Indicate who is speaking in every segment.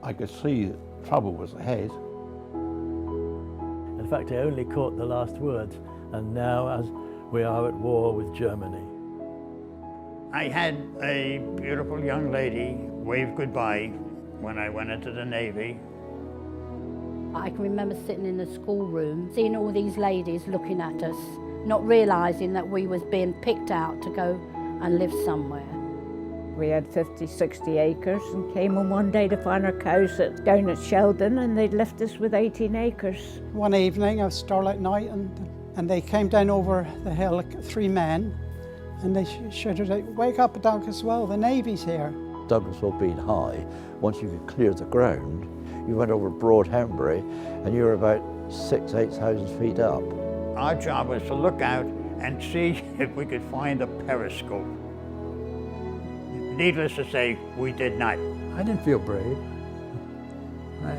Speaker 1: I could see that trouble was ahead.
Speaker 2: In fact, I only caught the last words, and now as we are at war with Germany.
Speaker 3: I had a beautiful young lady wave goodbye when I went into the Navy.
Speaker 4: I can remember sitting in the schoolroom, seeing all these ladies looking at us, not realising that we was being picked out to go and live somewhere.
Speaker 5: We had 50, 60 acres and came on one day to find our cows down at Sheldon, and they'd left us with 18 acres.
Speaker 6: One evening, a starlight night, and they came down over the hill, 3 men, and they shouted out, "Wake up, Dunkeswell, the Navy's here."
Speaker 7: Dunkeswell being high, once you could clear the ground, you went over Broad Henbury and you were about 8,000 feet up.
Speaker 3: Our job was to look out and see if we could find a periscope. Needless to say, we did not.
Speaker 8: I didn't feel brave.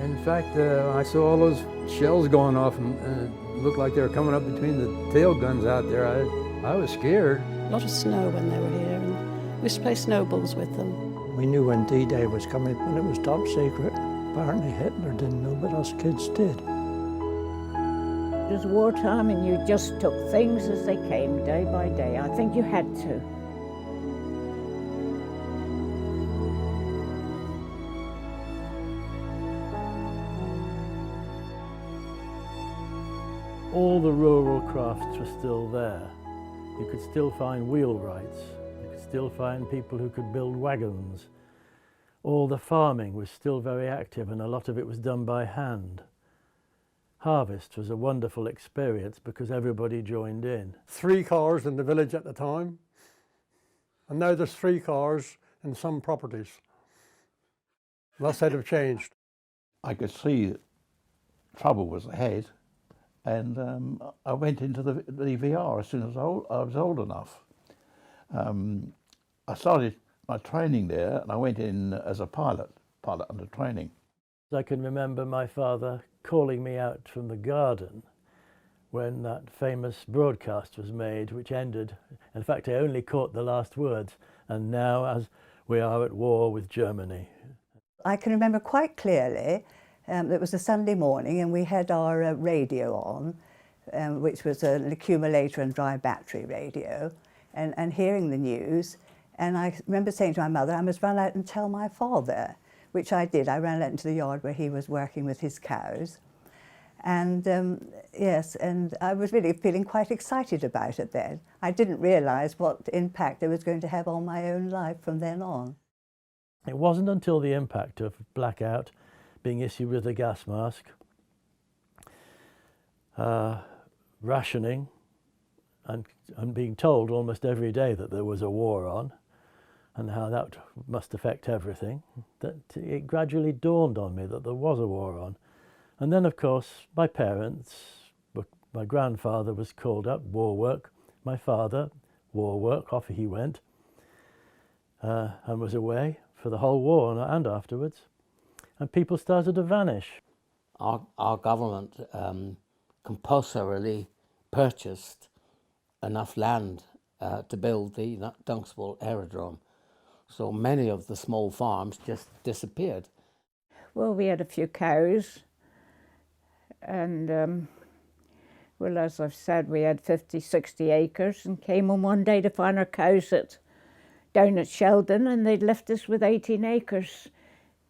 Speaker 8: In fact, I saw all those shells going off and it looked like they were coming up between the tail guns out there. I was scared.
Speaker 9: A lot of snow when they were here, and we used to play snowballs with them.
Speaker 10: We knew when D-Day was coming, and it was top secret. Apparently Hitler didn't know, but us kids did.
Speaker 5: It was wartime and you just took things as they came, day by day. I think you had to.
Speaker 2: All the rural crafts were still there. You could still find wheelwrights. You could still find people who could build wagons. All the farming was still very active, and a lot of it was done by hand. Harvest was a wonderful experience because everybody joined in.
Speaker 11: 3 cars in the village at the time, and now there's 3 cars in some properties. Unless they'd have changed.
Speaker 1: I could see that trouble was ahead, and I went into the VR as soon as I was old enough. I started my training there, and I went in as a pilot under training.
Speaker 2: I can remember my father calling me out from the garden when that famous broadcast was made, which ended, in fact, I only caught the last words, "And now as we are at war with Germany."
Speaker 12: I can remember quite clearly, it was a Sunday morning and we had our radio on, which was an accumulator and dry battery radio, and hearing the news. And I remember saying to my mother, I must run out and tell my father, which I did. I ran out into the yard where he was working with his cows. And yes, and I was really feeling quite excited about it then. I didn't realise what impact it was going to have on my own life from then on.
Speaker 2: It wasn't until the impact of blackout, being issued with a gas mask, rationing, and being told almost every day that there was a war on, and how that must affect everything, that it gradually dawned on me that there was a war on. And then, of course, my parents, my grandfather was called up, war work, my father, war work, off he went, and was away for the whole war and afterwards. And people started to vanish.
Speaker 13: Our government compulsorily purchased enough land to build the Dunkeswell aerodrome. So many of the small farms just disappeared.
Speaker 5: Well, we had a few cows, and well, as I've said, we had 50, 60 acres and came on one day to find our cows down at Sheldon, and they'd left us with 18 acres.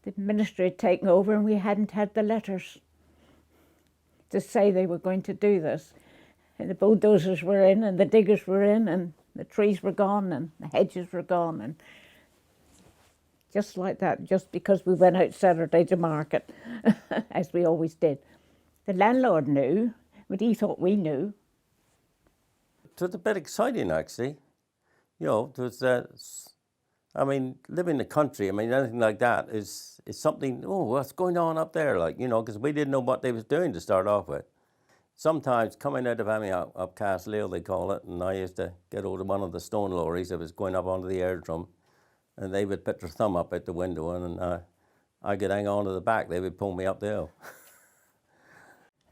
Speaker 5: The ministry had taken over and we hadn't had the letters to say they were going to do this. And the bulldozers were in and the diggers were in and the trees were gone and the hedges were gone, and just like that, just because we went out Saturday to market, as we always did. The landlord knew, but he thought we knew.
Speaker 14: It was a bit exciting, actually. You know, it was, I mean, living in the country, I mean, anything like that is something, oh, what's going on up there? Like, you know, because we didn't know what they was doing to start off with. Sometimes coming out of up Castle Hill, they call it, and I used to get hold of one of the stone lorries that was going up onto the aerodrome, and they would put their thumb up at the window, and I could hang on to the back. They would pull me up the hill.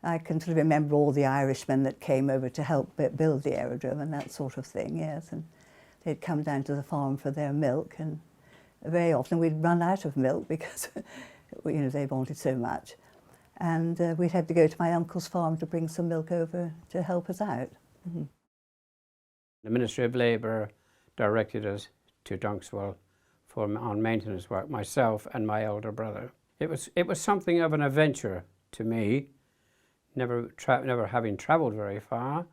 Speaker 12: I can sort of remember all the Irishmen that came over to help build the aerodrome and that sort of thing, yes. And they'd come down to the farm for their milk, and very often we'd run out of milk because you know, they wanted so much. And we'd had to go to my uncle's farm to bring some milk over to help us out. Mm-hmm.
Speaker 15: The Ministry of Labour directed us to Dunkeswell on maintenance work, myself and my elder brother. It was something of an adventure to me, never having travelled very far.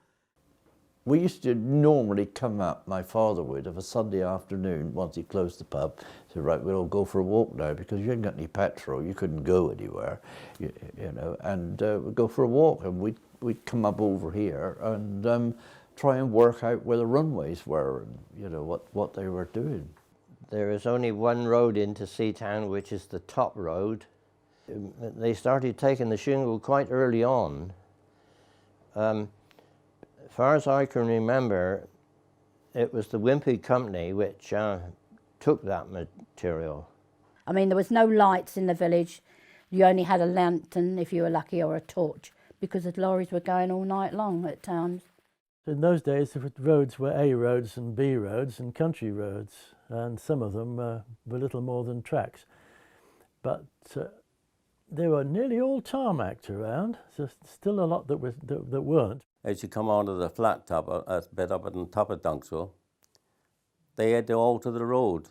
Speaker 7: We used to normally come up, my father would, of a Sunday afternoon, once he closed the pub, say, right, we'll all go for a walk now, because you hadn't got any petrol, you couldn't go anywhere, you know, and we'd go for a walk, and we'd come up over here and try and work out where the runways were, and, you know, what they were doing.
Speaker 14: There is only one road into Seatown, which is the top road. They started taking the shingle quite early on. As far as I can remember, it was the Wimpy Company which took that material.
Speaker 4: I mean, there was no lights in the village. You only had a lantern, if you were lucky, or a torch, because the lorries were going all night long at times.
Speaker 2: In those days, the roads were A roads and B roads and country roads, and some of them were little more than tracks. But they were nearly all tarmacked around, so still a lot that weren't.
Speaker 14: As you come onto the flat top, a bit up on top of Dunkeswell, they had to alter the road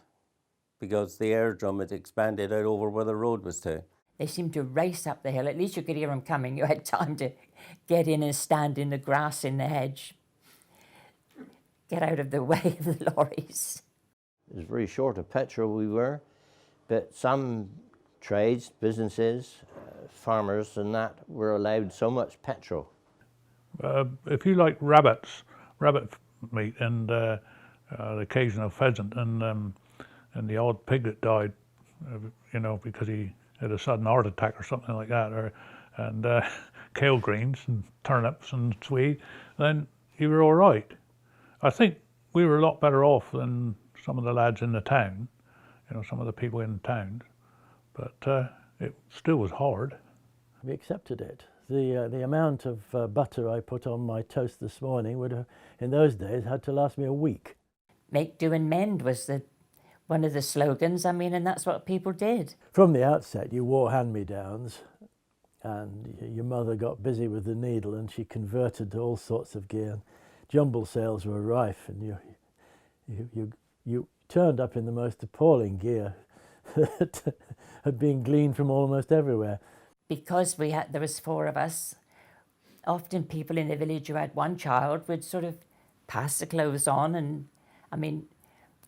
Speaker 14: because the aerodrome had expanded out over where the road was to.
Speaker 16: They seemed to race up the hill. At least you could hear them coming. You had time to get in and stand in the grass in the hedge. Get out of the way of the lorries.
Speaker 14: It was very short of petrol we were, but some trades, businesses, farmers and that were allowed so much petrol.
Speaker 17: If you like rabbit meat and the occasional pheasant and the odd pig that died, you know, because he had a sudden heart attack or something like that, and kale greens and turnips and swede, then you were all right. I think we were a lot better off than some of the lads in the town, you know, some of the people in the towns, but it still was hard.
Speaker 2: We accepted it. The amount of butter I put on my toast this morning would have, in those days, had to last me a week.
Speaker 16: Make, do and mend was one of the slogans, I mean, and that's what people did.
Speaker 2: From the outset, you wore hand-me-downs, and your mother got busy with the needle and she converted to all sorts of gear. Jumble sales were rife, and you turned up in the most appalling gear that had been gleaned from almost everywhere.
Speaker 16: Because there was 4 of us, often people in the village who had one child would sort of pass the clothes on, and I mean,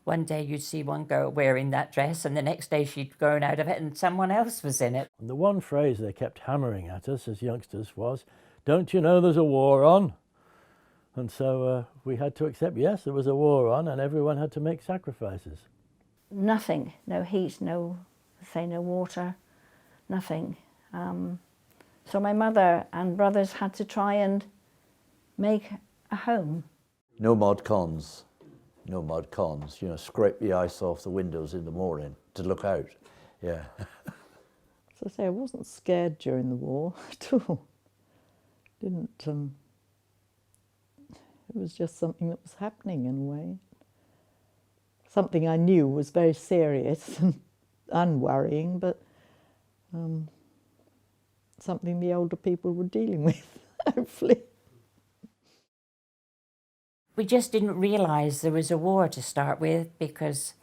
Speaker 16: one day you'd see one girl wearing that dress and the next day she'd grown out of it and someone else was in it.
Speaker 2: And the one phrase they kept hammering at us as youngsters was, "Don't you know there's a war on?" And so we had to accept, yes, there was a war on, and everyone had to make sacrifices.
Speaker 5: Nothing, no heat, no water, nothing. So my mother and brothers had to try and make a home.
Speaker 7: No mod cons, you know, scrape the ice off the windows in the morning to look out, yeah.
Speaker 18: As I say, I wasn't scared during the war at all. It was just something that was happening in a way. Something I knew was very serious and unworrying, but something the older people were dealing with, hopefully.
Speaker 16: We just didn't realise there was a war to start with because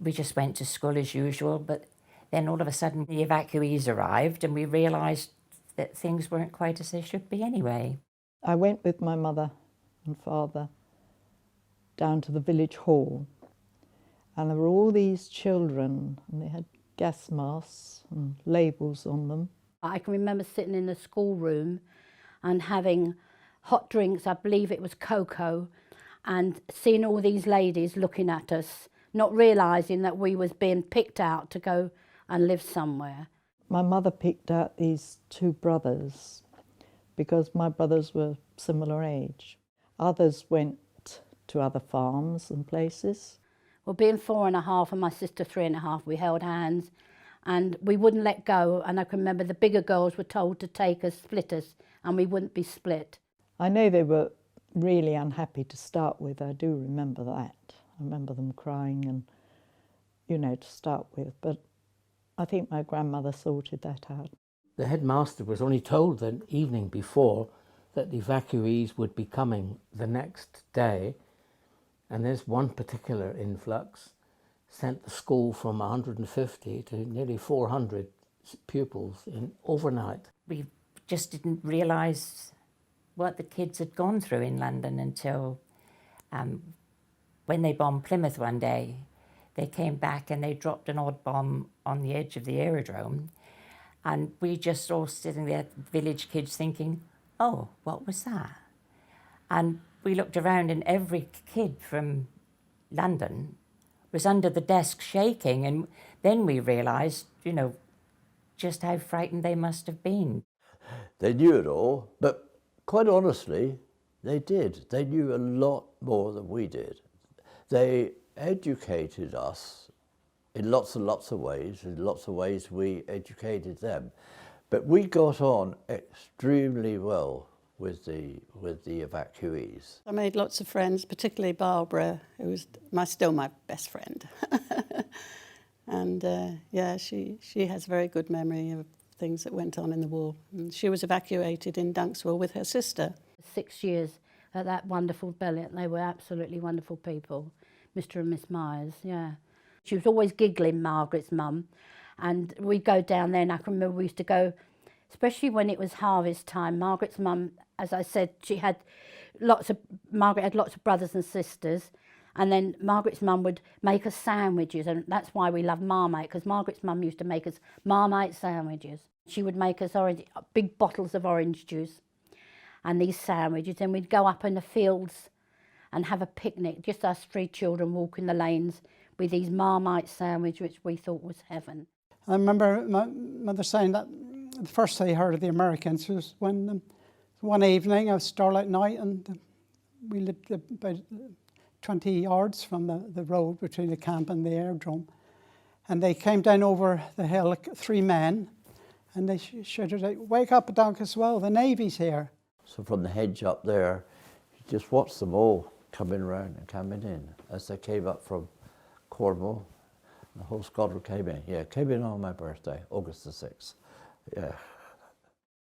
Speaker 16: we just went to school as usual, but then all of a sudden the evacuees arrived and we realised that things weren't quite as they should be anyway.
Speaker 18: I went with my mother and father down to the village hall, and there were all these children and they had gas masks and labels on them.
Speaker 4: I can remember sitting in the schoolroom and having hot drinks, I believe it was cocoa, and seeing all these ladies looking at us, not realising that we was being picked out to go and live somewhere.
Speaker 18: My mother picked out these 2 brothers because my brothers were similar age. Others went to other farms and places.
Speaker 4: Well, being 4.5 and my sister 3.5, we held hands and we wouldn't let go. And I can remember the bigger girls were told to take us, split us, and we wouldn't be split.
Speaker 18: I know they were really unhappy to start with. I do remember that. I remember them crying and, you know, to start with. But I think my grandmother sorted that out.
Speaker 13: The headmaster was only told the evening before that the evacuees would be coming the next day, and there's one particular influx sent the school from 150 to nearly 400 pupils in overnight.
Speaker 16: We just didn't realise what the kids had gone through in London until when they bombed Plymouth one day. They came back and they dropped an odd bomb on the edge of the aerodrome, and we just all sitting there, village kids, thinking, oh, what was that? And we looked around and every kid from London was under the desk shaking, and then we realised, you know, just how frightened they must have been.
Speaker 7: They knew it all, but quite honestly, they did. They knew a lot more than we did. They educated us in lots and lots of ways. In lots of ways we educated them. But we got on extremely well with the evacuees.
Speaker 9: I made lots of friends, particularly Barbara, who was still my best friend. And yeah, she has a very good memory of things that went on in the war. And she was evacuated in Dunkeswell with her sister.
Speaker 4: 6 years at that wonderful Bellet. They were absolutely wonderful people, Mr. and Miss Myers, yeah. She was always giggling, Margaret's mum, and we'd go down there, and I can remember we used to go, especially when it was harvest time. Margaret's mum, as I said, Margaret had lots of brothers and sisters, and then Margaret's mum would make us sandwiches, and that's why we love Marmite, because Margaret's mum used to make us Marmite sandwiches. She would make us big bottles of orange juice and these sandwiches, and we'd go up in the fields and have a picnic, just us 3 children walking the lanes with these Marmite sandwiches, which we thought was heaven.
Speaker 6: I remember my mother saying that the first I heard of the Americans was when one evening, a starlight night, and we lived about 20 yards from the road between the camp and the aerodrome. And they came down over the hill, 3 men, and they shouted out, "Wake up, Dunkeswell, the Navy's here."
Speaker 7: So from the hedge up there, you just watched them all coming round and coming in as they came up from Cornwall. The whole squadron came in. Yeah, came in on my birthday, August the 6th. Yeah.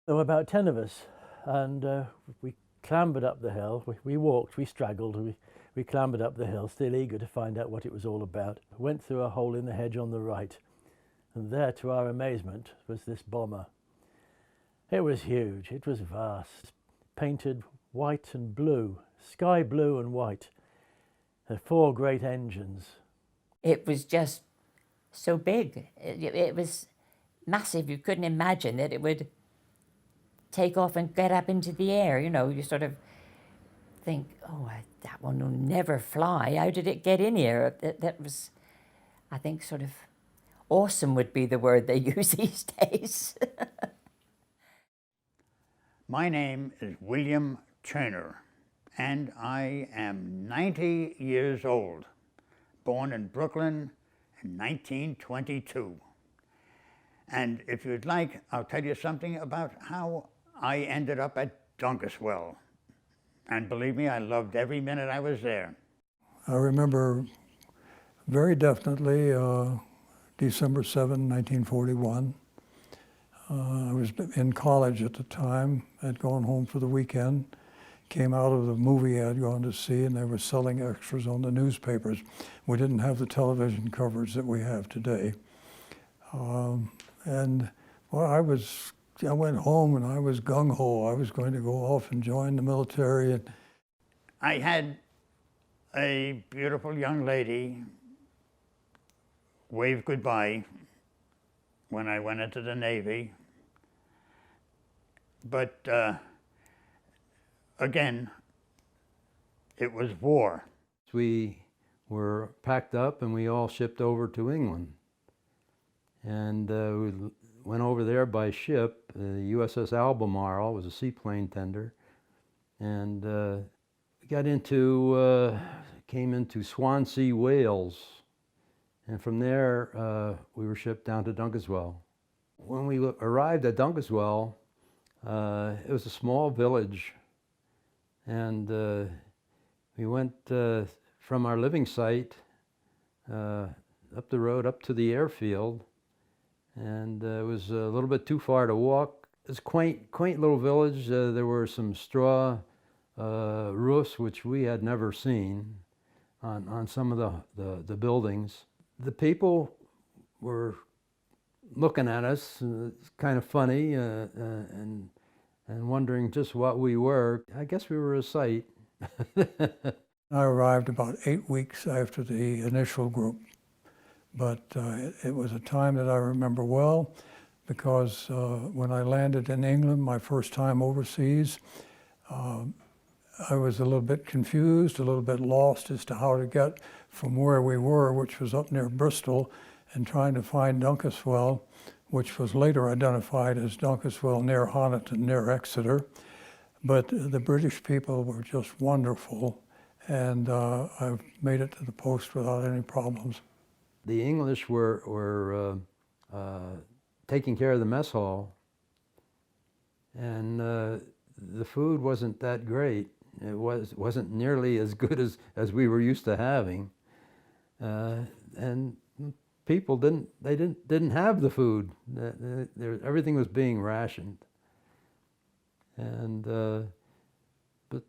Speaker 2: There were about 10 of us, and we clambered up the hill. We walked, we straggled, we clambered up the hill, still eager to find out what it was all about. Went through a hole in the hedge on the right, and there, to our amazement, was this bomber. It was huge, it was vast, painted white and blue, sky blue and white. The 4 great engines.
Speaker 16: It was just so big. It was massive. You couldn't imagine that it would take off and get up into the air. You know, you sort of think, oh, that one will never fly. How did it get in here? That was, I think, sort of awesome would be the word they use these days.
Speaker 3: My name is William Turner, and I am 90 years old, born in Brooklyn in 1922. And if you'd like, I'll tell you something about how I ended up at Dunkeswell. And believe me, I loved every minute I was there.
Speaker 11: I remember very definitely December 7, 1941. I was in college at the time. I'd gone home for the weekend, came out of the movie I'd gone to see, and they were selling extras on the newspapers. We didn't have the television coverage that we have today. And well, I went home and I was gung-ho. I was going to go off and join the military. And
Speaker 3: I had a beautiful young lady wave goodbye when I went into the Navy. But again, it was war.
Speaker 8: We were packed up and we all shipped over to England. And we went over there by ship. The USS Albemarle was a seaplane tender. And we got came into Swansea, Wales. And from there, we were shipped down to Dunkeswell. When we arrived at Dunkeswell, it was a small village. And we went from our living site up the road up to the airfield. and it was a little bit too far to walk. It's a quaint little village. There were some straw roofs which we had never seen on some of the buildings. The people were looking at us, kind of funny, and wondering just what we were. I guess we were a sight.
Speaker 11: I arrived about 8 weeks after the initial group, but it was a time that I remember well because when I landed in England, my first time overseas, I was a little bit confused, a little bit lost as to how to get from where we were, which was up near Bristol, and trying to find Dunkeswell, which was later identified as Dunkeswell near Honiton, near Exeter. But the British people were just wonderful, and I've made it to the post without any problems.
Speaker 8: The English were taking care of the mess hall, and the food wasn't that great. It wasn't nearly as good as we were used to having, and people didn't have the food. Everything was being rationed, and but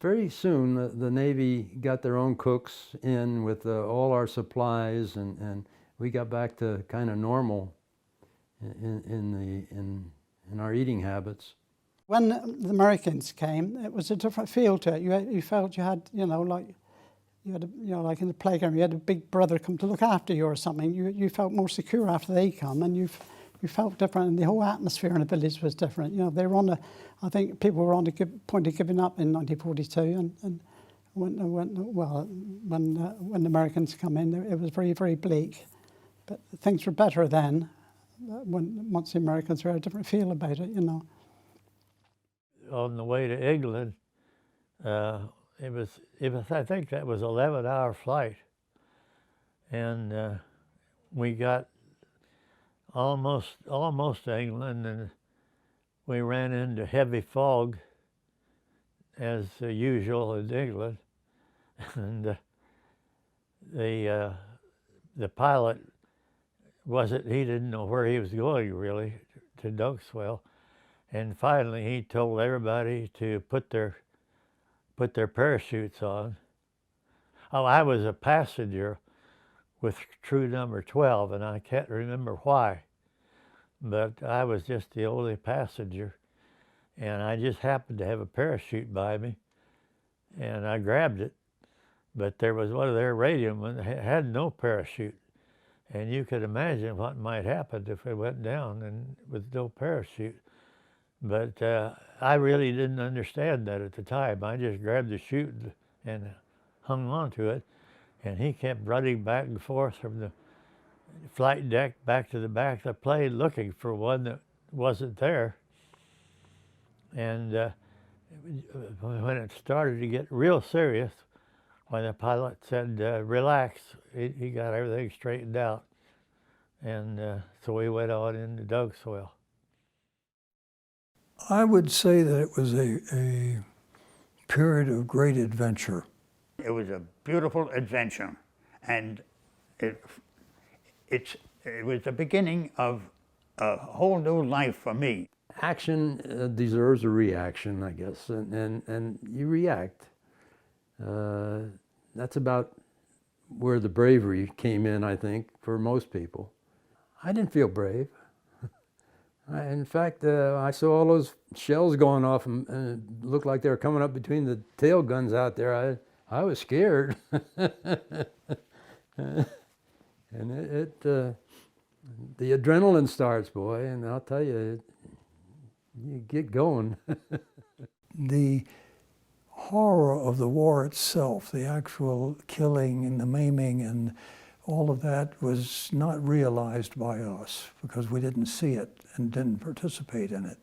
Speaker 8: very soon the Navy got their own cooks in with all our supplies, and we got back to kind of normal in our eating habits.
Speaker 6: When the Americans came, it was a different feel to it. You felt you had, like like in the playground, you had a big brother come to look after you or something. You felt more secure after they come, and you felt different, and the whole atmosphere in the village was different. They were I think people were on the point of giving up in 1942, and when the Americans come in, it was very, very bleak. But things were better then. Once the Americans were, a different feel about it,
Speaker 2: On the way to England, it was I think that was 11-hour flight, and we got almost to England, and we ran into heavy fog as usual in England, and the pilot he didn't know where he was going really, to Dunkeswell. And finally, he told everybody to put their parachutes on. Oh, I was a passenger with crew number 12, and I can't remember why, but I was just the only passenger, and I just happened to have a parachute by me, and I grabbed it, but there was one of their radiomen that had no parachute, and you could imagine what might happen if it went down and with no parachute. But I really didn't understand that at the time. I just grabbed the chute and hung on to it, and he kept running back and forth from the flight deck back to the back of the plane looking for one that wasn't there. And when it started to get real serious, when the pilot said, relax, he got everything straightened out. And so we went on into Dunkeswell.
Speaker 11: I would say that it was a period of great adventure.
Speaker 3: It was a beautiful adventure, and it was the beginning of a whole new life for me.
Speaker 8: Action deserves a reaction, I guess, and you react. That's about where the bravery came in, I think, for most people. I didn't feel brave. In fact, I saw all those shells going off and it looked like they were coming up between the tail guns out there. I was scared. And the adrenaline starts, boy, and I'll tell you, you get going.
Speaker 11: The horror of the war itself, the actual killing and the maiming and all of that was not realized by us because we didn't see it and didn't participate in it.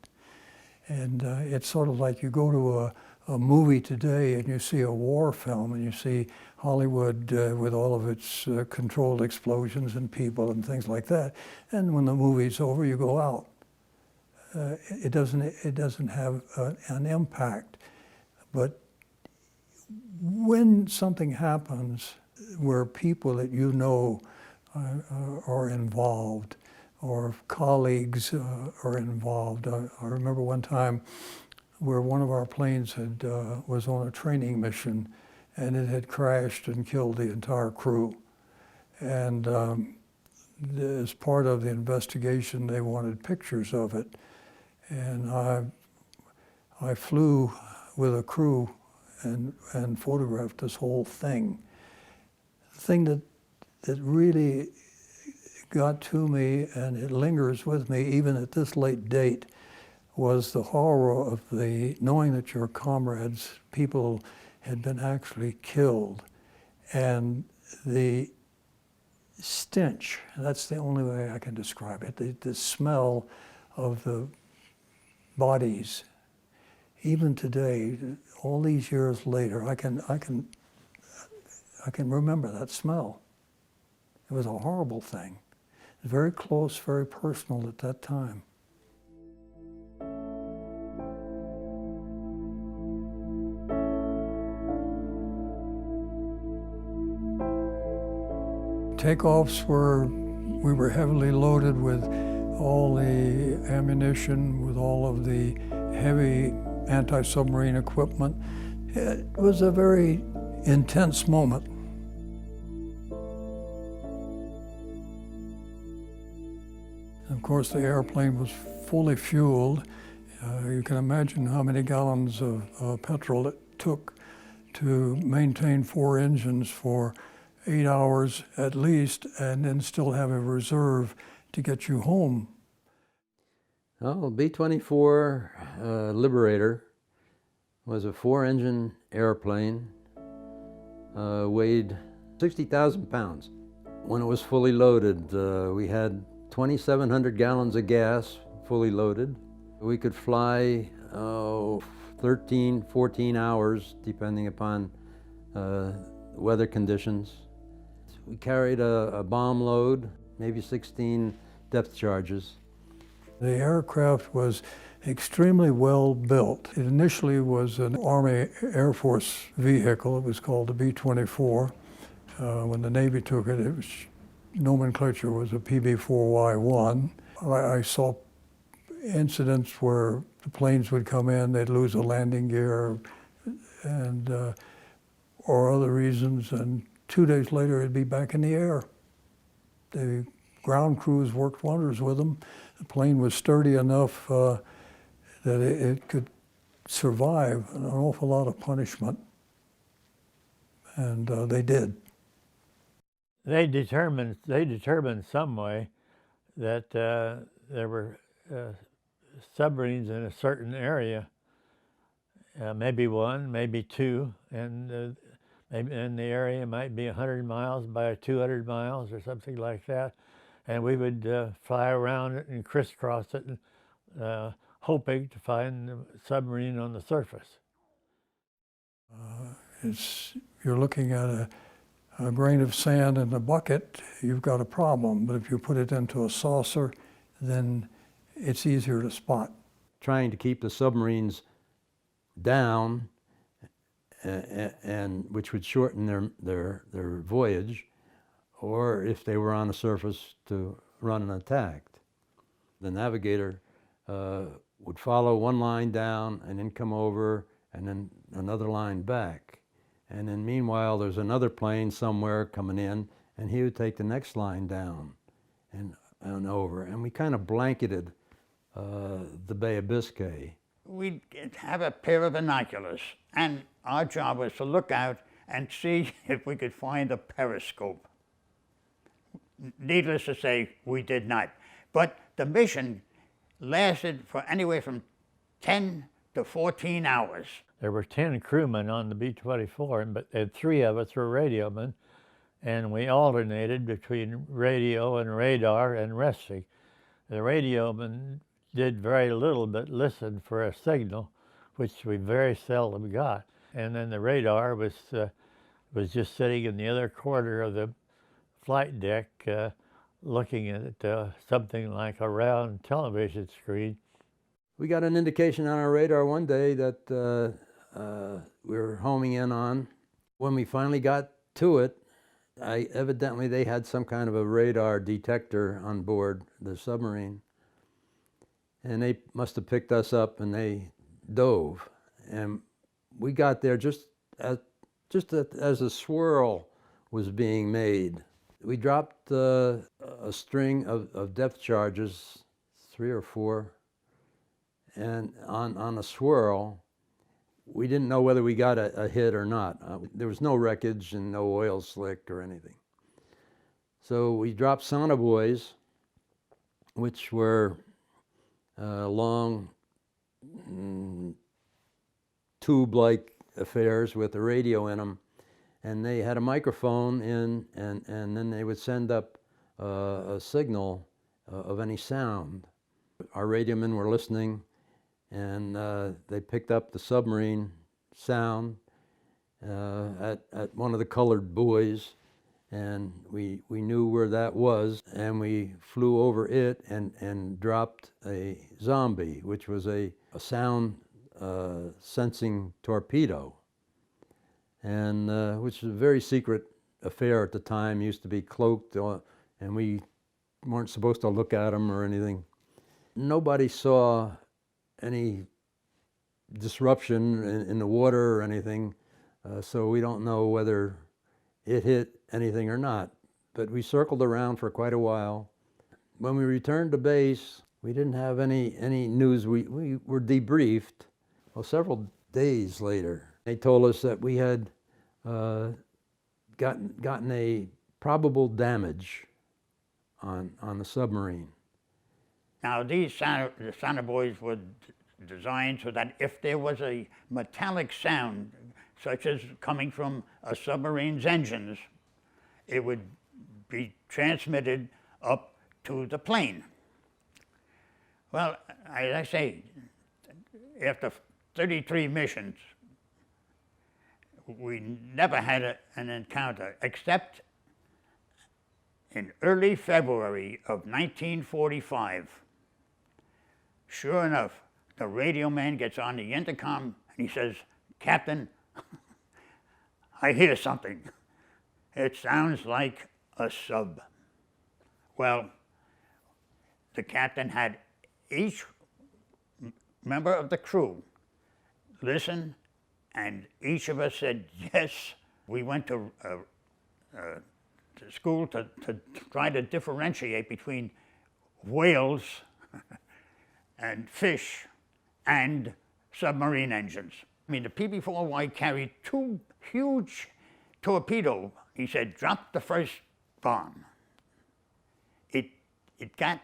Speaker 11: And it's sort of like you go to a movie today and you see a war film and you see Hollywood with all of its controlled explosions and people and things like that. And when the movie's over, you go out. It doesn't have an impact. But when something happens where people that you know are involved, or colleagues are involved. I remember one time where one of our planes was on a training mission, and it had crashed and killed the entire crew. And as part of the investigation, they wanted pictures of it. And I flew with a crew and photographed this whole thing. The thing that really got to me, and it lingers with me even at this late date, was the horror of knowing that your comrades, people, had been actually killed, and the stench. That's the only way I can describe it. The smell of the bodies. Even today, all these years later, I can remember that smell. It was a horrible thing. Very close, very personal at that time. Takeoffs we were heavily loaded with all the ammunition, with all of the heavy anti-submarine equipment. It was a very intense moment. Of course, the airplane was fully fueled. You can imagine how many gallons of petrol it took to maintain 4 engines for 8 hours at least, and then still have a reserve to get you home.
Speaker 8: Well, B-24 Liberator was a 4-engine airplane, weighed 60,000 pounds. When it was fully loaded, we had 2,700 gallons of gas fully loaded. We could fly 13, 14 hours, depending upon weather conditions. We carried a bomb load, maybe 16 depth charges.
Speaker 11: The aircraft was extremely well built. It initially was an Army Air Force vehicle. It was called the B-24. When the Navy took it, nomenclature was a PB-4Y1. I saw incidents where the planes would come in, they'd lose a landing gear, and or other reasons, and 2 days later it'd be back in the air. The ground crews worked wonders with them. The plane was sturdy enough that it could survive an awful lot of punishment, and they did.
Speaker 2: They determined some way that there were submarines in a certain area, maybe 1, maybe 2, and the area might be 100 miles by 200 miles or something like that. And we would fly around it and crisscross it, hoping to find the submarine on the surface.
Speaker 11: You're looking at a grain of sand in a bucket, you've got a problem. But if you put it into a saucer, then it's easier to spot.
Speaker 8: Trying to keep the submarines down, and which would shorten their voyage, or if they were on the surface, to run an attack. The navigator would follow one line down and then come over and then another line back. And then meanwhile, there's another plane somewhere coming in, and he would take the next line down and over. And we kind of blanketed the Bay of Biscay.
Speaker 3: We'd have a pair of binoculars, and our job was to look out and see if we could find a periscope. Needless to say, we did not. But the mission lasted for anywhere from 10 to 14 hours.
Speaker 2: There were 10 crewmen on the B-24, and 3 of us were radiomen, and we alternated between radio and radar and resting. The radiomen did very little but listen for a signal, which we very seldom got. And then the radar was just sitting in the other corner of the flight deck looking at something like a round television screen.
Speaker 8: We got an indication on our radar one day that we were homing in on. When we finally got to it, Evidently they had some kind of a radar detector on board the submarine, and they must have picked us up and they dove. And we got there just as a swirl was being made. We dropped a string of depth charges, 3 or 4, and on a swirl. We didn't know whether we got a hit or not. There was no wreckage and no oil slick or anything. So we dropped sonobuoys, which were long tube-like affairs with a radio in them, and they had a microphone in, and then they would send up a signal of any sound. Our radiomen were listening, and they picked up the submarine sound at one of the colored buoys, and we knew where that was, and we flew over it and dropped a zombie, which was a sound sensing torpedo, and which was a very secret affair at the time. Used to be cloaked, and we weren't supposed to look at them or anything. Nobody saw any disruption in the water or anything, so we don't know whether it hit anything or not. But we circled around for quite a while. When we returned to base, we didn't have any news. We were debriefed. Well, several days later, they told us that we had gotten a probable damage on the submarine.
Speaker 3: Now, the sonobuoys were designed so that if there was a metallic sound, such as coming from a submarine's engines, it would be transmitted up to the plane. Well, as I say, after 33 missions, we never had an encounter, except in early February of 1945. Sure enough, the radio man gets on the intercom and he says, "Captain, I hear something. It sounds like a sub." Well, the captain had each member of the crew listen, and each of us said yes. We went to school to try to differentiate between whales and fish and submarine engines. I mean, the PB-4Y carried 2 huge torpedoes. He said, "Drop the first bomb." It got,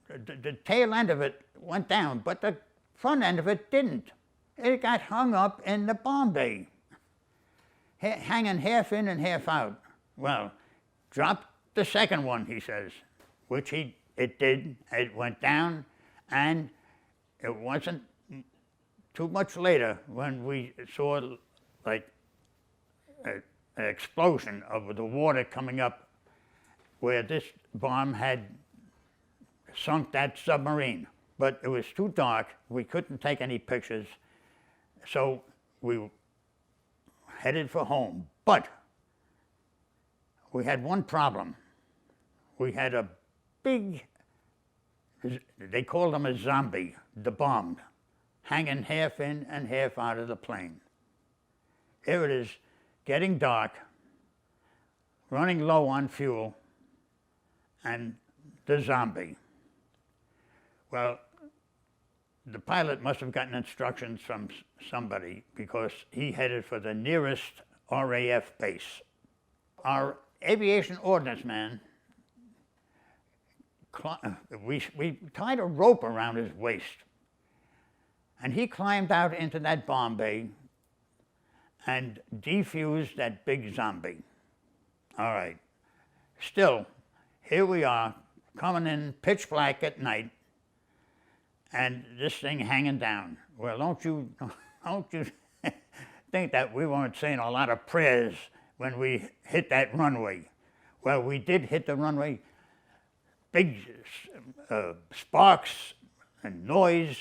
Speaker 3: the tail end of it went down, but the front end of it didn't. It got hung up in the bomb bay, hanging half in and half out. Well, drop the second one, he says, which it did. It went down, and it wasn't too much later when we saw like an explosion of the water coming up where this bomb had sunk that submarine. But it was too dark. We couldn't take any pictures. So we headed for home. But we had one problem. We had a big, they called them a zombie, the bomb, hanging half in and half out of the plane. Here it is, getting dark, running low on fuel, and the zombie. Well, the pilot must have gotten instructions from somebody because he headed for the nearest RAF base. Our aviation ordnance man, we tied a rope around his waist, and he climbed out into that bomb bay and defused that big zombie. All right. Still, here we are, coming in pitch black at night, and this thing hanging down. Well, don't you think that we weren't saying a lot of prayers when we hit that runway? Well, we did hit the runway. Big sparks and noise,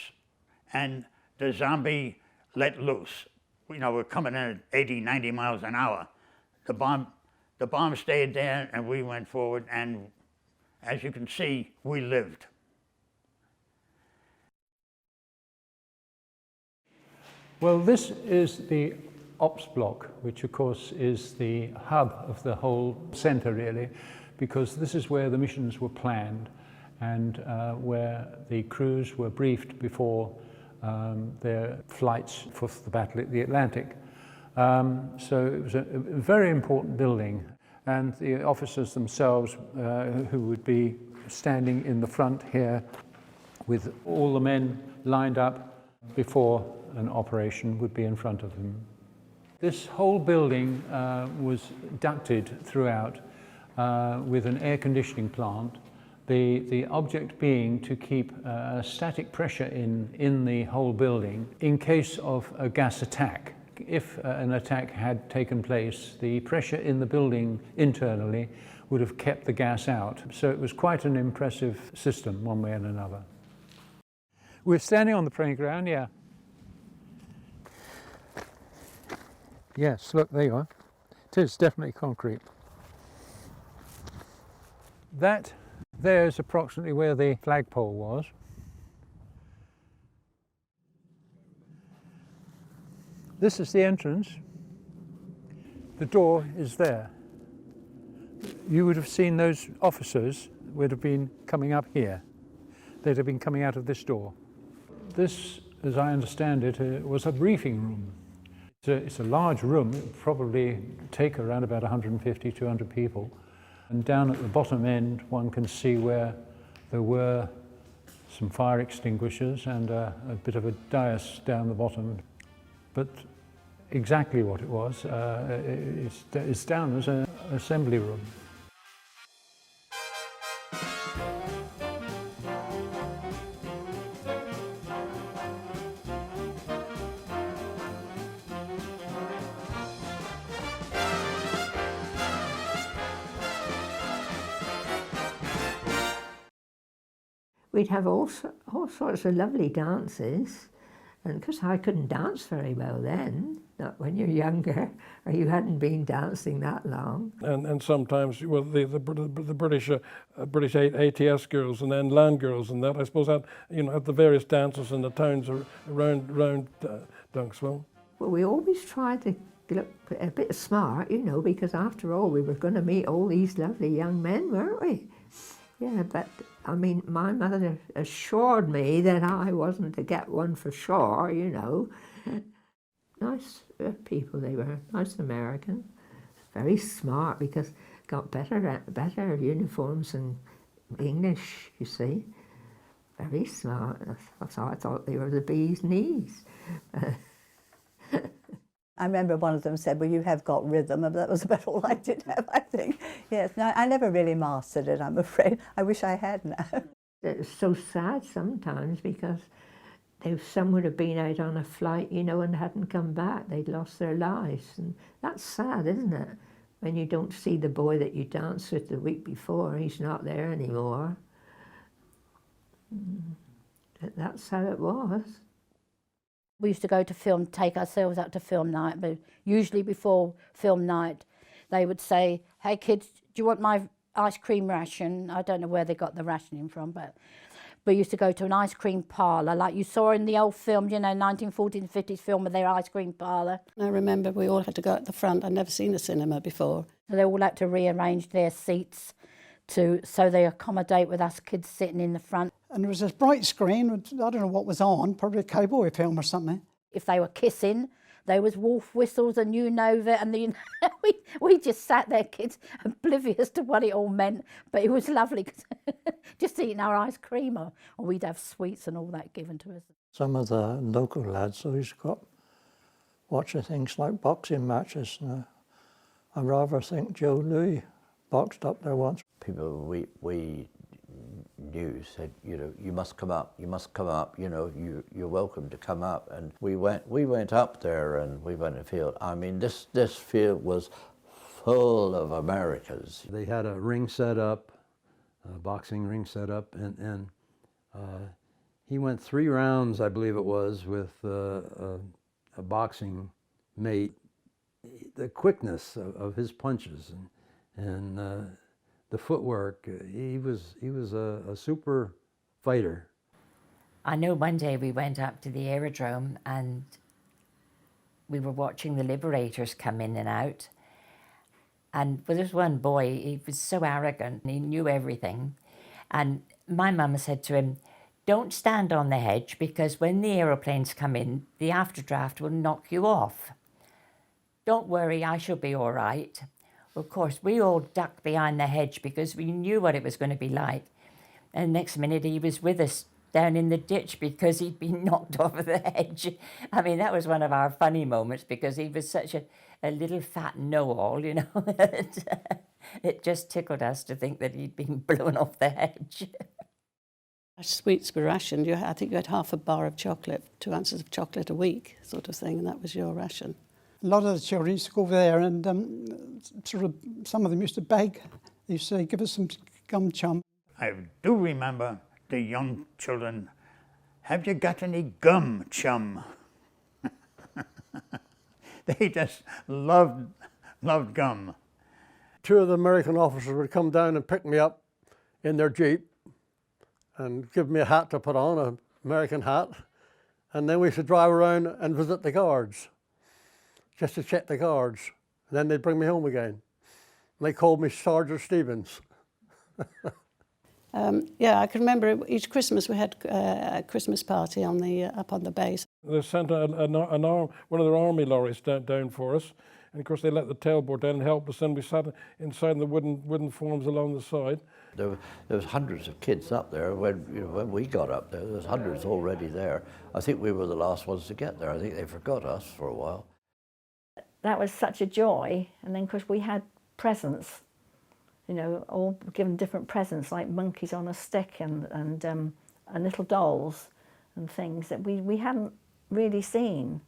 Speaker 3: and the zombie let loose. You know, we're coming in at 80, 90 miles an hour. The The bomb stayed there and we went forward, and as you can see, we lived.
Speaker 19: Well, this is the ops block, which of course is the hub of the whole centre really, because this is where the missions were planned and where the crews were briefed before their flights for the Battle of the Atlantic. So it was a very important building, and the officers themselves who would be standing in the front here with all the men lined up before an operation would be in front of them. This whole building was ducted throughout with an air conditioning plant, the object being to keep a static pressure in the whole building in case of a gas attack. If an attack had taken place, the pressure in the building internally would have kept the gas out. So it was quite an impressive system, one way and another. We're standing on the parade ground, yeah. Yes, look, there you are. It is definitely concrete. That there is approximately where the flagpole was. This is the entrance. The door is there. You would have seen those officers would have been coming up here. They'd have been coming out of this door. This, as I understand it, was a briefing room. It's a large room. It would probably take around about 150, 200 people. And down at the bottom end, one can see where there were some fire extinguishers and a bit of a dais down the bottom. But exactly what it was, it's down as an assembly room.
Speaker 20: We'd have all sorts of lovely dances, and because I couldn't dance very well then, not when you're younger, or you hadn't been dancing that long.
Speaker 21: And sometimes, well, the British ATS girls and then land girls and that, I suppose, had, you know, at the various dances in the towns around Dunkeswell.
Speaker 20: Well, we always tried to look a bit smart, you know, because after all, we were going to meet all these lovely young men, weren't we? Yeah, but I mean, my mother assured me that I wasn't to get one for sure, you know. Nice people they were, nice American, very smart because got better uniforms than English, you see. Very smart. That's how I thought they were the bee's knees.
Speaker 12: I remember one of them said, well, you have got rhythm, and that was about all I did have, I think. Yes, no, I never really mastered it, I'm afraid. I wish I had now.
Speaker 20: It's so sad sometimes because some would have been out on a flight, you know, and hadn't come back. They'd lost their lives. And that's sad, isn't it? When you don't see the boy that you danced with the week before, he's not there anymore. That's how it was.
Speaker 4: We used to go to film, take ourselves out to film night, but usually before film night, they would say, hey kids, do you want my ice cream ration? I don't know where they got the rationing from, but we used to go to an ice cream parlour, like you saw in the old film, you know, 1940s and 50s film with their ice cream parlour.
Speaker 9: I remember we all had to go at the front. I'd never seen a cinema before.
Speaker 4: So they all had to rearrange their seats so they accommodate with us kids sitting in the front.
Speaker 6: And there was this bright screen, I don't know what was on, probably a cowboy film or something.
Speaker 4: If they were kissing, there was wolf whistles and you know that, and we just sat there, kids, oblivious to what it all meant. But it was lovely, just eating our ice cream, or we'd have sweets and all that given to us.
Speaker 10: Some of the local lads always got watching things like boxing matches. I rather think Joe Louis boxed up there once.
Speaker 7: People we knew said, you know, you must come up, you know, you're welcome to come up. And we went up there and we went in the field. I mean, this field was full of Americans.
Speaker 8: They had a ring set up, a boxing ring set up, and he went 3 rounds, I believe it was, with a boxing mate. The quickness of his punches and the footwork. He was a super fighter.
Speaker 16: I know one day we went up to the aerodrome and we were watching the Liberators come in and out. And well, there's one boy, he was so arrogant, he knew everything. And my mum said to him, "Don't stand on the hedge because when the aeroplanes come in, the afterdraft will knock you off. Don't worry, I shall be all right." Well, of course, we all ducked behind the hedge because we knew what it was going to be like. And next minute he was with us down in the ditch because he'd been knocked off of the hedge. I mean, that was one of our funny moments because he was such a little fat know-all, you know. It just tickled us to think that he'd been blown off the hedge.
Speaker 9: Sweets were rationed. I think you had half a bar of chocolate, 2 ounces of chocolate a week, sort of thing, and that was your ration.
Speaker 6: A lot of the children used to go over there and sort of, some of them used to beg. They used to say, "Give us some gum chum."
Speaker 3: I do remember the young children, "Have you got any gum, chum?" They just loved gum.
Speaker 1: 2 of the American officers would come down and pick me up in their Jeep and give me a hat to put on, an American hat. And then we used to drive around and visit the guards, just to check the guards. And then they'd bring me home again. And they called me Sergeant Stevens.
Speaker 9: Yeah, I can remember each Christmas we had a Christmas party on the up on the base.
Speaker 21: They sent one of their army lorries down for us, and of course they let the tailboard down and helped us, and we sat inside the wooden forms along the side.
Speaker 7: There was hundreds of kids up there when we got up there. There was hundreds already there. I think we were the last ones to get there. I think they forgot us for a while.
Speaker 5: That was such a joy, and then of course we had presents. You know, all given different presents like monkeys on a stick and little dolls and things that we hadn't really seen.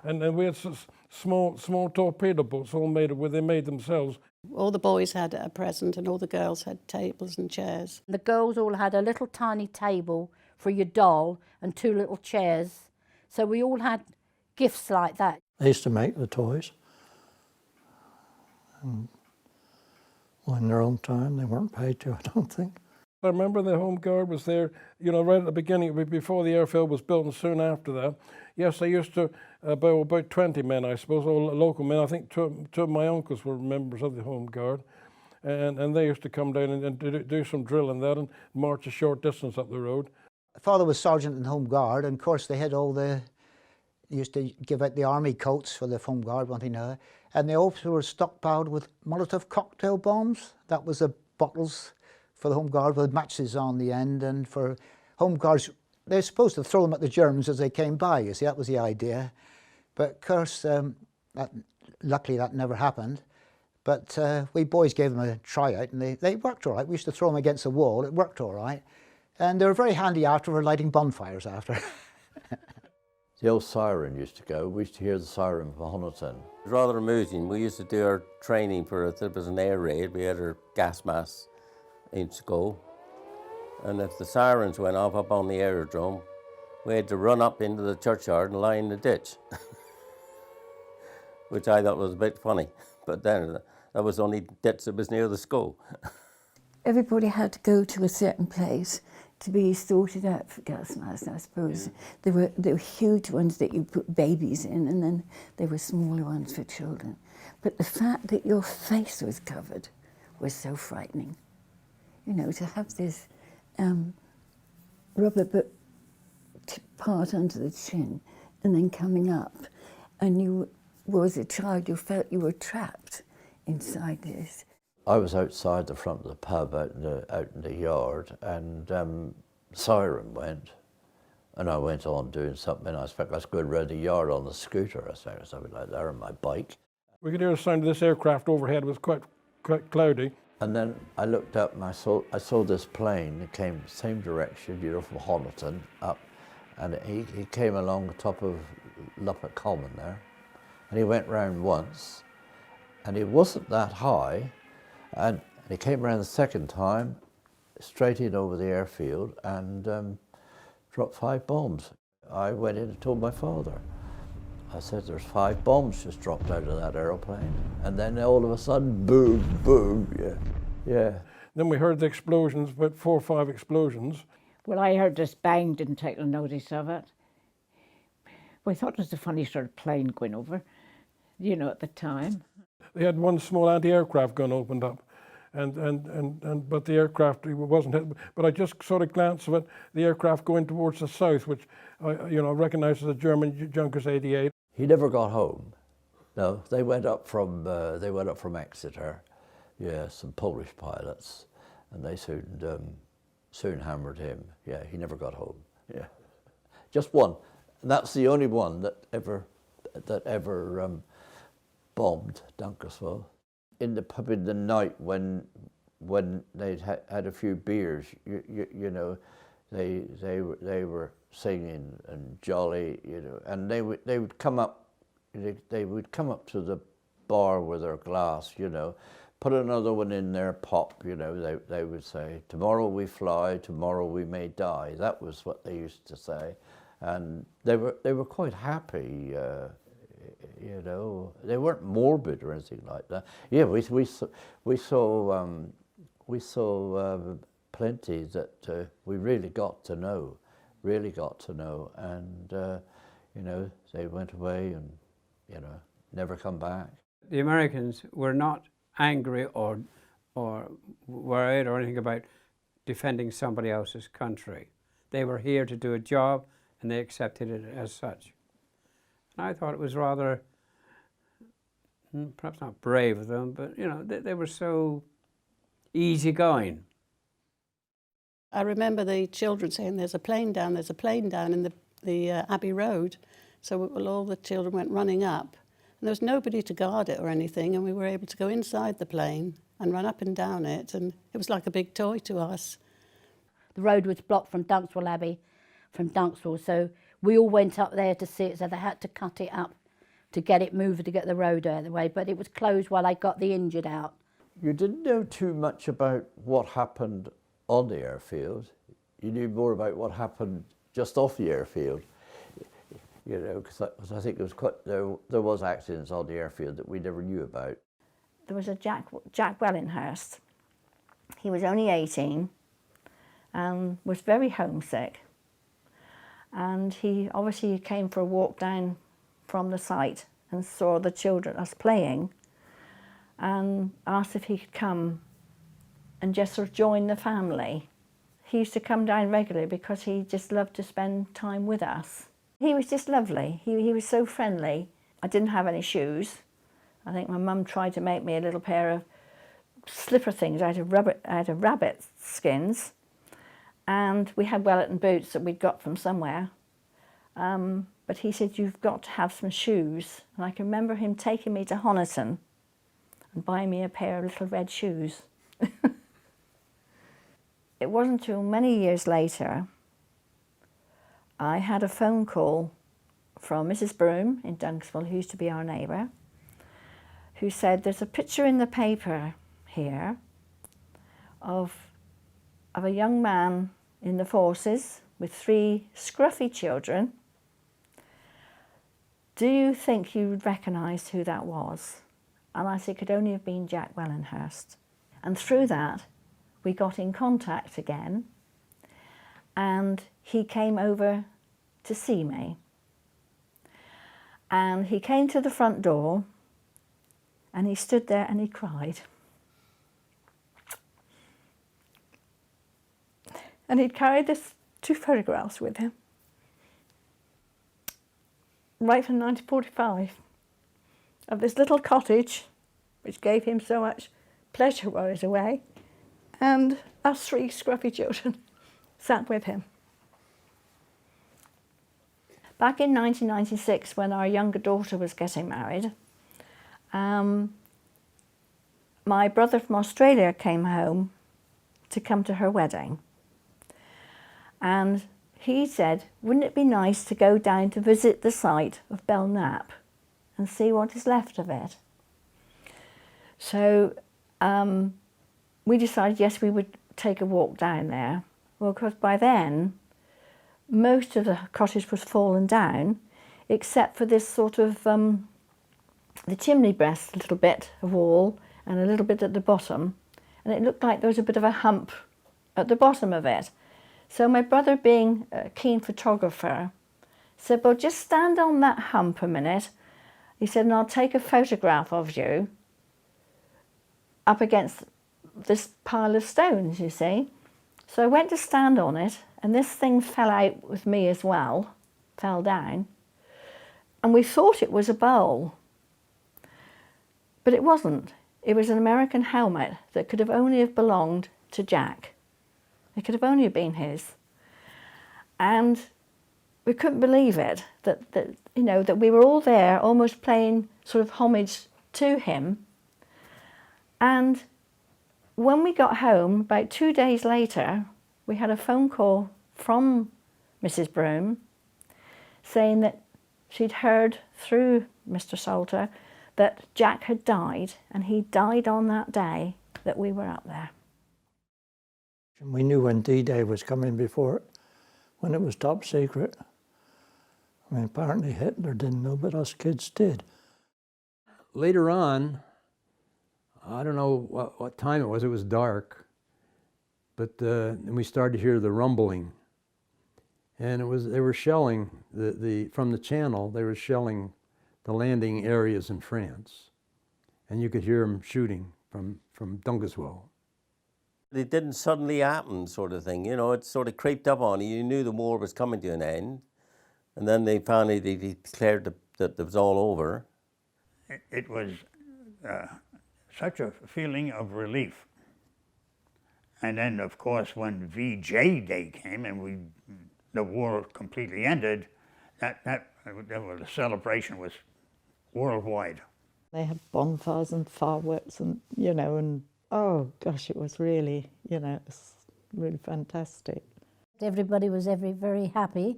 Speaker 21: And then we had small torpedo boats all they made themselves.
Speaker 9: All the boys had a present and all the girls had tables and chairs.
Speaker 4: The girls all had a little tiny table for your doll and 2 little chairs. So we all had gifts like that.
Speaker 10: They used to make the toys. And in their own time, they weren't paid to, I don't think.
Speaker 21: I remember the Home Guard was there, you know, right at the beginning, before the airfield was built and soon after that. Yes, they used to, about 20 men, I suppose, all local men. I think two of my uncles were members of the Home Guard. And they used to come down and do some drill and that and march a short distance up the road.
Speaker 22: Father was sergeant in the Home Guard, and of course they had used to give out the army coats for the Home Guard, one thing or another. And they also were stockpiled with Molotov cocktail bombs. That was the bottles for the Home Guard with matches on the end. And for Home Guards, they're supposed to throw them at the Germans as they came by, you see, that was the idea. But of course, luckily that never happened. But we boys gave them a tryout and they worked all right. We used to throw them against the wall, it worked all right. And they were very handy after for lighting bonfires after.
Speaker 7: The old siren used to go. We used to hear the siren from Honiton.
Speaker 14: It was rather amusing. We used to do our training for if there was an air raid. We had our gas masks in school. And if the sirens went off up on the aerodrome, we had to run up into the churchyard and lie in the ditch. Which I thought was a bit funny. But then that was the only ditch that was near the school.
Speaker 23: Everybody had to go to a certain place to be sorted out for gas masks, I suppose. Yeah. There were huge ones that you put babies in, and then there were smaller ones for children. But the fact that your face was covered was so frightening. You know, to have this rubber part under the chin and then coming up, and you, as a child, you felt you were trapped inside this.
Speaker 7: I was outside the front of the pub out in the yard, and siren went, and I went on doing something. I expect I was going around the yard on the scooter or something like that, or my bike.
Speaker 21: We could hear the sound of this aircraft overhead. It was quite cloudy.
Speaker 7: And then I looked up and I saw this plane that came the same direction, you know, from Honiton up, and he came along the top of Luppock Common there, and he went round once, and he wasn't that high. And he came around the second time, straight in over the airfield, and dropped 5 bombs. I went in and told my father. I said, there's 5 bombs just dropped out of that aeroplane. And then all of a sudden, boom, boom, yeah.
Speaker 21: Then we heard the explosions, about 4 or 5 explosions.
Speaker 5: Well, I heard this bang, didn't take no notice of it. We thought it was a funny sort of plane going over, you know, at the time.
Speaker 21: They had one small anti-aircraft gun opened up, but the aircraft wasn't hit. But I just sort of glanced at it, the aircraft going towards the south, which I recognized as a German Junkers 88.
Speaker 7: He never got home. No, they went up from Exeter, yeah, some Polish pilots, and they soon hammered him. Yeah, he never got home. Yeah, just one, and that's the only one that ever bombed Dunkeswell. In the pub in the night when they'd had a few beers, you know, they were singing and jolly, you know, and they would come up to the bar with their glass, you know, put another one in their pop, you know, they would say, tomorrow we fly, tomorrow we may die. That was what they used to say, and they were quite happy. You know, they weren't morbid or anything like that. Yeah, we saw plenty that we really got to know, and you know, they went away and, you know, never come back.
Speaker 15: The Americans were not angry or worried or anything about defending somebody else's country. They were here to do a job, and they accepted it as such. And I thought it was rather, perhaps not brave of them, but, you know, they were so easygoing.
Speaker 9: I remember the children saying, there's a plane down in the Abbey Road. So all the children went running up, and there was nobody to guard it or anything, and we were able to go inside the plane and run up and down it, and it was like a big toy to us.
Speaker 4: The road was blocked from Dunkeswell Abbey, from Dunkeswell, so we all went up there to see it, so they had to cut it up to get it moved, to get the road out of the way, but it was closed while I got the injured out.
Speaker 7: You didn't know too much about what happened on the airfield. You knew more about what happened just off the airfield. You know, because I think there was accidents on the airfield that we never knew about.
Speaker 23: There was a Jack Wellinghurst. He was only 18 and was very homesick. And he obviously came for a walk down from the site and saw the children, us playing, and asked if he could come and just sort of join the family. He used to come down regularly because he just loved to spend time with us. He was just lovely. He was so friendly. I didn't have any shoes. I think my mum tried to make me a little pair of slipper things out of rabbit skins, and we had Wellington boots that we'd got from somewhere. But he said, you've got to have some shoes. And I can remember him taking me to Honiton and buying me a pair of little red shoes. It wasn't until many years later I had a phone call from Mrs. Broom in Dunkeswell, who used to be our neighbour, who said, there's a picture in the paper here of a young man in the forces with 3 scruffy children. Do you think you recognised who that was? And I said, it could only have been Jack Wellinghurst. And through that, we got in contact again, and he came over to see me. And he came to the front door, and he stood there and he cried. And he'd carried this 2 photographs with him, right from 1945, of this little cottage, which gave him so much pleasure while he was away, and us 3 scruffy children sat with him. Back in 1996, when our younger daughter was getting married, my brother from Australia came home to come to her wedding. And he said, wouldn't it be nice to go down to visit the site of Belknap and see what is left of it? So we decided, yes, we would take a walk down there. Well, because by then, most of the cottage was fallen down.
Speaker 20: except for this sort of the chimney breast, a little bit of wall and a little bit at the bottom, and it looked like there was a bit of a hump at the bottom of it. So my brother, being a keen photographer, said, well, just stand on that hump a minute. He said, and I'll take a photograph of you up against this pile of stones, you see. So I went to stand on it, and this thing fell out with me as well, fell down, and we thought it was a bowl. But it wasn't. It was an American helmet that could have only have belonged to Jack. It could have only have been his. And we couldn't believe it, that you know, that we were all there almost paying sort of homage to him. And when we got home, about 2 days later, we had a phone call from Mrs. Broom saying that she'd heard through Mr. Salter that Jack had died, and he died on that day that we were up there.
Speaker 10: We knew when D-Day was coming before, when it was top secret. I mean, apparently Hitler didn't know, but us kids did.
Speaker 8: Later on, I don't know what time it was dark, but and we started to hear the rumbling. And they were shelling, from the channel, they were shelling the landing areas in France. And you could hear them shooting from Dunkeswell.
Speaker 14: It didn't suddenly happen, sort of thing, you know, it sort of creeped up on you. You knew the war was coming to an end. And then they finally declared that it was all over.
Speaker 3: It was such a feeling of relief. And then, of course, when VJ Day came and the war completely ended, the celebration was worldwide.
Speaker 5: They had bonfires and fireworks and, you know, and oh gosh, it was really, you know, it was really fantastic.
Speaker 13: Everybody was very happy,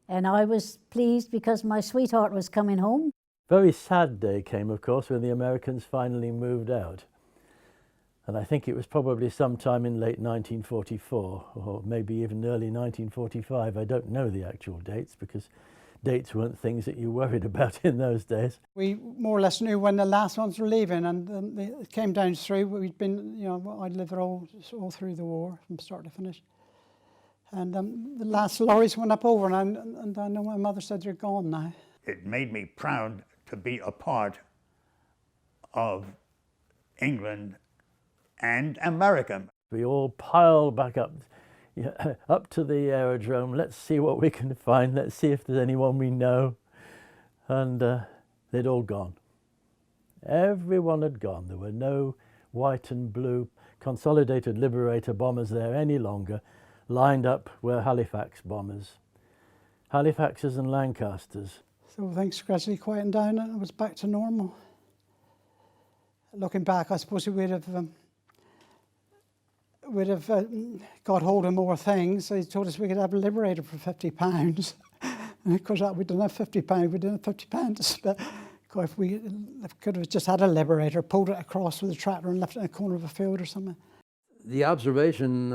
Speaker 13: and I was pleased because my sweetheart was coming home.
Speaker 2: Very sad day came, of course, when the Americans finally moved out. And I think it was probably sometime in late 1944, or maybe even early 1945. I don't know the actual dates, because dates weren't things that you worried about in those days.
Speaker 6: We more or less knew when the last ones were leaving, and they came down through. We'd been, you know, I'd lived there all through the war, from start to finish. And the last lorries went up over, and I know my mother said they're gone now.
Speaker 3: It made me proud to be a part of England and America.
Speaker 2: We all piled back up, up to the aerodrome. Let's see what we can find. Let's see if there's anyone we know. And they'd all gone. Everyone had gone. There were no white and blue Consolidated Liberator bombers there any longer. Lined up were Halifax bombers. Halifaxes and Lancasters.
Speaker 6: So things gradually quietened down, and it was back to normal. Looking back, I suppose we'd have got hold of more things. They told us we could have a Liberator for £50. And of course, we didn't have £50, we didn't have £50. But if we could have just had a Liberator, pulled it across with a tractor and left it in a corner of a field or something.
Speaker 8: The observation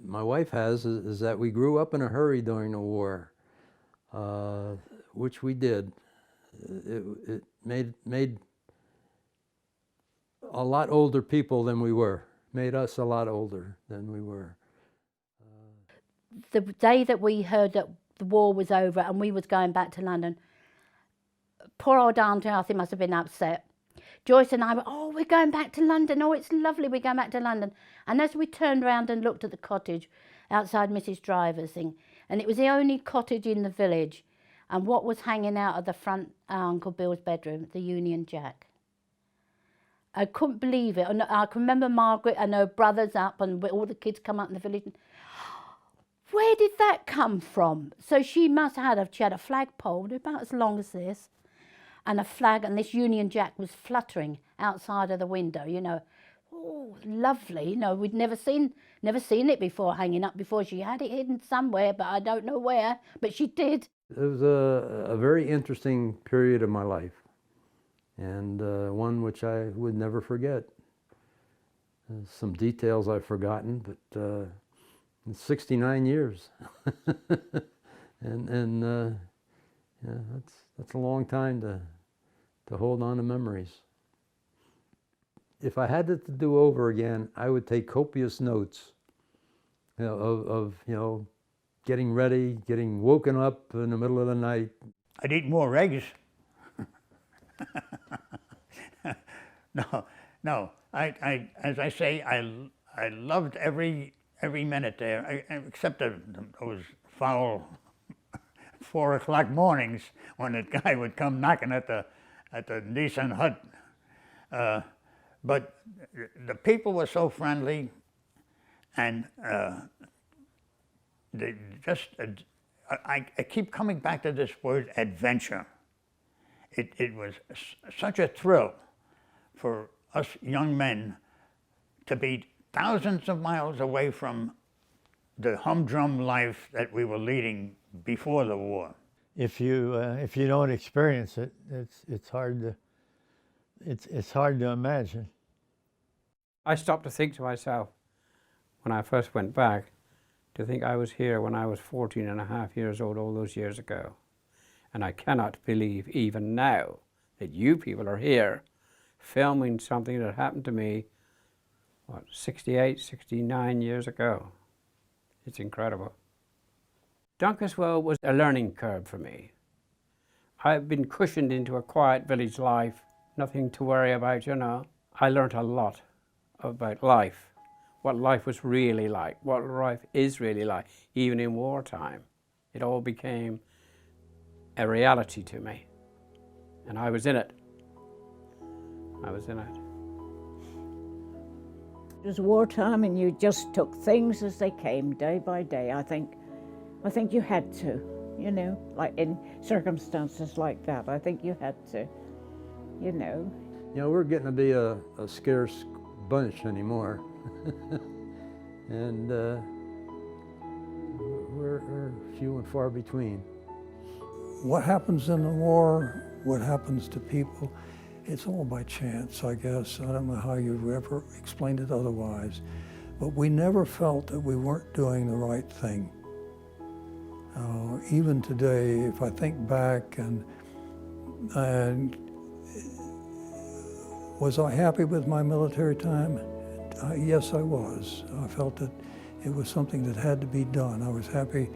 Speaker 8: my wife has is that we grew up in a hurry during the war, which we did. It made a lot older people than we were. Made us a lot older than we were.
Speaker 4: The day that we heard that the war was over and we was going back to London, poor old Auntie Arthur must have been upset. Joyce and I were, oh, we're going back to London. Oh, it's lovely, we're going back to London. And as we turned around and looked at the cottage outside Mrs. Driver's thing, and it was the only cottage in the village, and what was hanging out of the front Uncle Bill's bedroom, the Union Jack. I couldn't believe it. And I can remember Margaret and her brothers up, and all the kids come up in the village. And, where did that come from? So she must have she had a flagpole about as long as this, and a flag, and this Union Jack was fluttering outside of the window, you know. Oh, lovely, you know, we'd never seen it before hanging up before. She had it hidden somewhere, but I don't know where, but she did.
Speaker 8: It was a very interesting period of my life, and one which I would never forget. Some details I've forgotten, but it's 69 years. and Yeah, that's a long time to hold on to memories. If I had it to do over again, I would take copious notes, you know, of you know, getting ready, getting woken up in the middle of the night.
Speaker 3: I'd eat more eggs. No. As I say, I loved every minute there, except those foul 4 o'clock mornings when the guy would come knocking at the Nissan hut. But the people were so friendly, and they just. I keep coming back to this word adventure. It was such a thrill for us young men to be thousands of miles away from the humdrum life that we were leading before the war.
Speaker 2: If you don't experience it, it's hard to imagine.
Speaker 15: I stopped to think to myself when I first went back, to think I was here when I was 14 and a half years old all those years ago. And I cannot believe even now that you people are here filming something that happened to me, what, 68, 69 years ago. It's incredible. Dunkeswell was a learning curve for me. I've been cushioned into a quiet village life, nothing to worry about, you know. I learnt a lot about life, what life was really like, what life is really like, even in wartime. It all became a reality to me, and I was in it. I was in it.
Speaker 5: It was wartime, and you just took things as they came, day by day. I think you had to, you know, like in circumstances like that. I think you had to, you know.
Speaker 8: You know, we're getting to be a scarce bunch anymore. And we're few and far between.
Speaker 11: What happens in the war, what happens to people, it's all by chance, I guess. I don't know how you've ever explained it otherwise. But we never felt that we weren't doing the right thing. Even today, if I think back and was I happy with my military time? Yes, I was. I felt that it was something that had to be done. I was happy.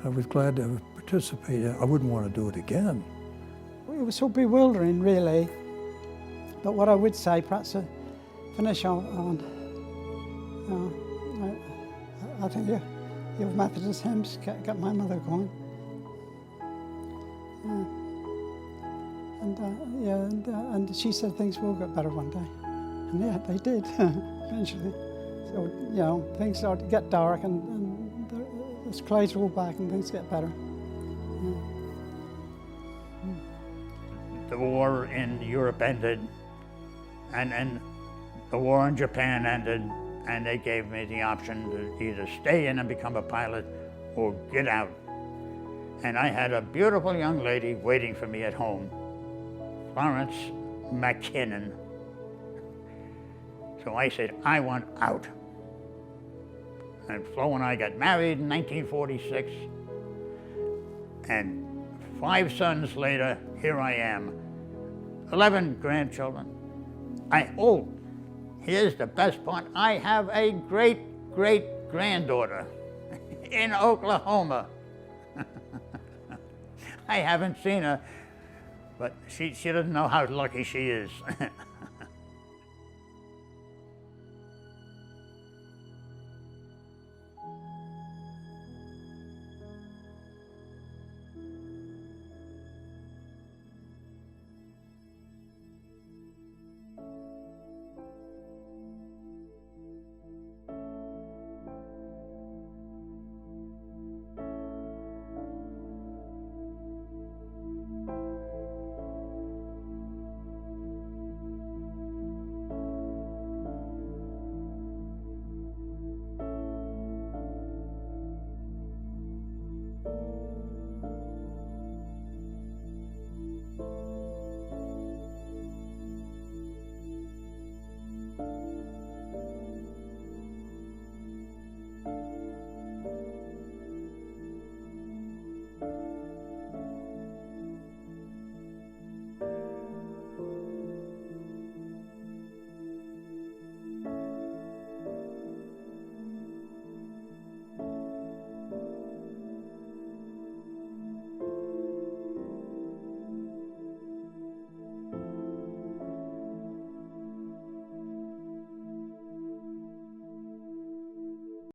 Speaker 11: I was glad to have participated. I wouldn't want to do it again.
Speaker 6: It was so bewildering, really. But what I would say, perhaps to finish on I think your Methodist hymns got my mother going. And she said things will get better one day. And yeah, they did, eventually. So, you know, things start to get dark and the clouds roll back and things get better. Yeah.
Speaker 3: The war in Europe ended, and the war in Japan ended, and they gave me the option to either stay in and become a pilot or get out. And I had a beautiful young lady waiting for me at home, Florence McKinnon. So I said, I want out. And Flo and I got married in 1946. And 5 sons later, here I am. 11 grandchildren. Here's the best part. I have a great-great-granddaughter in Oklahoma. I haven't seen her, but she doesn't know how lucky she is.